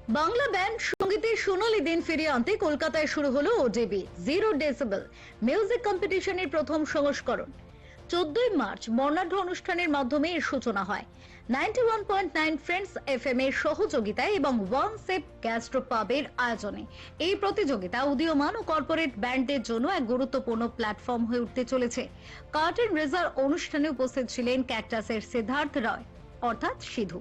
Bangla band সঙ্গীতের সোনালী দিন ফিরিয়ে আনতে কলকাতায় শুরু হলো ওডিবি 0 ডেসিবেল মিউজিক কম্পিটিশনের প্রথম সংস্করণ। 14ই মার্চ বর্ণাঢ্য অনুষ্ঠানের মাধ্যমে এর সূচনা হয়। 91.9 ফ্রেন্ডস এফএম এর সহযোগিতায় এবং ওয়ান সেপ গ্যাস্ট্রো পাবের আয়োজনে এই প্রতিযোগিতা উদীয়মান ও কর্পোরেট ব্যান্ডদের জন্য এক গুরুত্বপূর্ণ প্ল্যাটফর্ম হয়ে উঠতে চলেছে। কার্টেন রেজার অনুষ্ঠানে উপস্থিত ছিলেন ক্যাকটাসের সিদ্ধার্থ রয় অর্থাৎ সিধু,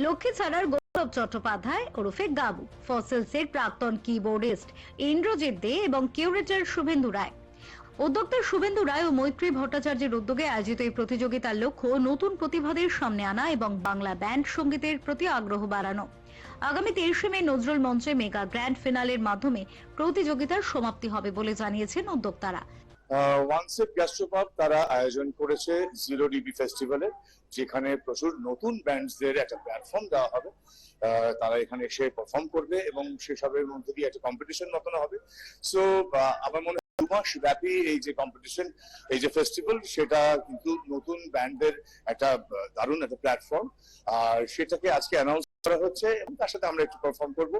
লক্ষ্মী ছাড়ার গৌরব চট্টোপাধ্যায় ওরফে গাবু, ফসিলসের প্রাক্তন কিবোর্ডিস্ট ইন্দ্রজিৎ দে এবং কিউরেটর শুভেন্দু রায়। উদ্যোক্তা শুভেন্দু রায় ও মৈত্রী ভট্টাচার্যের উদ্যোগে আয়োজিত এই প্রতিযোগিতার লক্ষ্য নতুন প্রতিভাদের সামনে আনা এবং বাংলা ব্যান্ড সঙ্গীতের প্রতি আগ্রহ বাড়ানো। আগামী 23শে মে নজরুল মঞ্চে মেগা গ্র্যান্ড ফিনালের মাধ্যমে প্রতিযোগিতার সমাপ্তি হবে বলে জানিয়েছেন উদ্যোক্তারা। ওয়ানসেপ গ্যাস্ট্রোপাব তারা আয়োজন করেছে 0 ডিবি ফেস্টিভ্যালে, যেখানে প্রচুর নতুন ব্যান্ডসদের একটা প্ল্যাটফর্ম দেওয়া হবে। তারা এখানে এসে পারফর্ম করবে এবং সেসবের মধ্যে দিয়ে একটা কম্পিটিশন মতন হবে। সো আমার মনে হয় 2 মাস ব্যাপী এই যে কম্পিটিশন, এই যে ফেস্টিভ্যাল, সেটা কিন্তু নতুন ব্যান্ডদের একটা দারুণ একটা প্ল্যাটফর্ম। আর সেটাকে আজকে অ্যানাউন্স করা হচ্ছে এবং তার সাথে আমরা একটু পারফর্ম করবো।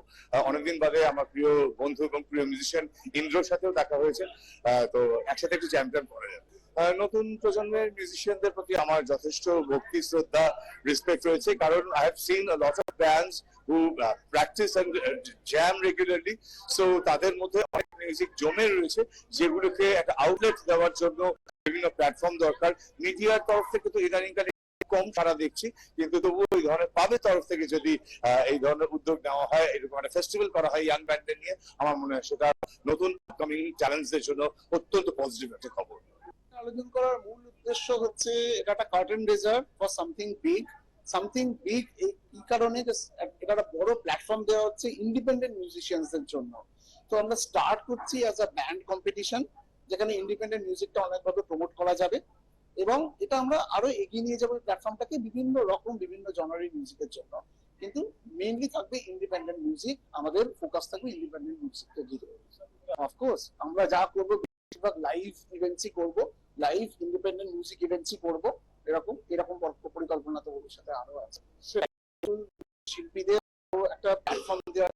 অনেকদিন বাদে আমার প্রিয় বন্ধু এবং প্রিয় মিউজিশিয়ান ইন্দ্রর সাথেও দেখা হয়েছে, তো একসাথে একটু জ্যাম ট্যাম করা যাবে। নতুন প্রজন্মের মিউজিশিয়ানদের প্রতি আমার যথেষ্ট ভক্তি, শ্রদ্ধা, রেসপেক্ট রয়েছে, কারণ I have seen a lot of bands who practice and jam regularly. So তাদের মধ্যে অনেক মিউজিক জমে রয়েছে, যেগুলোকে একটা আউটলেট দেওয়ার জন্য বিভিন্ন প্ল্যাটফর্ম দরকার। মিডিয়ার তরফ থেকে তো ইদানিংকালে কম সারা দেখছি, কিন্তু তবুও এই ধরনের পাবের তরফ থেকে যদি এই ধরনের উদ্যোগ নেওয়া হয়, এরকম একটা ফেস্টিভ্যাল করা হয় ইয়াং ব্যান্ডদের নিয়ে, আমার মনে হয় সেটা নতুন আপকামিং চ্যালেঞ্জদের জন্য অত্যন্ত পজিটিভ একটা খবর। আলোচনা করার মূল উদ্দেশ্য হচ্ছে এটা একটা curtain raiser for something big. এই কারণে এটা একটা বড় প্ল্যাটফর্ম দেওয়া হচ্ছে ইন্ডিপেন্ডেন্ট মিউজিশিয়ানসদের জন্য। তো আমরা স্টার্ট করছি অ্যাজ আ ব্যান্ড কম্পিটিশন, যেখানে ইন্ডিপেন্ডেন্ট মিউজিকটা অনেকভাবে প্রমোট করা যাবে এবং এটা আমরা আরো এগিয়ে নিয়ে যাবো প্ল্যাটফর্মটাকে বিভিন্ন রকম বিভিন্ন জনারের মিউজিকের জন্য। কিন্তু মেইনলি থাকবে ইন্ডিপেন্ডেন্ট মিউজিক, আমাদের ফোকাস থাকবে ইন্ডিপেন্ডেন্ট মিউজিককে ঘিরে। অফকোর্স আমরা যা করবো বেশিরভাগ লাইভ ইভেন্টসই করবো, লাইভ ইন্ডিপেন্ডেন্ট মিউজিক ইভেন্টসই করবো। এরকম পরিকল্পনা তো ভবিষ্যতে আরো আছে। শিল্পীদের একটা প্ল্যাটফর্ম দেওয়া,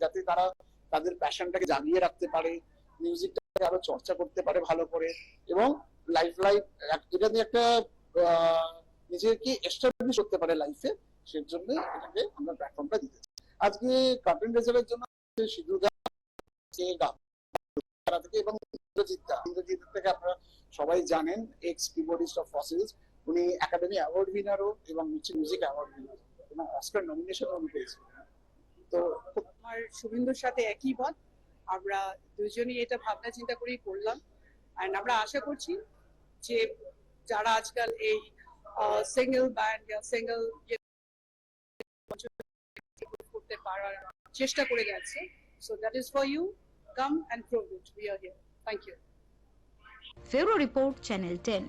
যাতে তারা তাদের প্যাশনটাকে জাগিয়ে রাখতে পারে, মিউজিকটাকে আরো চর্চা করতে পারে ভালো করে, এবং এটা নিয়ে একটা নিজেকে এস্টাবলিশ করতে পারে লাইফে। সেজন্য এটাকে আমরা প্ল্যাটফর্মটা দিতে চাই। আজকে কার্টেন রেজারের জন্য সিধু দা থেকে এবং ইন্দ্রজিৎ থেকে আপনারা সবাই জানেন, এক্স কিবোর্ডিস্ট অফ ফসিলস। উনি একাডেমি অ্যাওয়ার্ড উইনারও এবং মিউজিক অ্যাওয়ার্ড উইনার এবং অস্কার নমিনেশন উনি পেয়েছিলেন। তো আমার শুভেন্দুর সাথে একই মত, আমরা দুজনই এটা ভাবনা চিন্তা করেই করলাম। আর আমরা আশা করছি যে যারা আজকাল এই সিঙ্গেল ব্যান্ড বা সিঙ্গেল করতে পারার চেষ্টা করে যাচ্ছে, so that is for you, come and prove it, we are here. Thank you. ফেরো রিপোর্ট, চ্যানেল 10।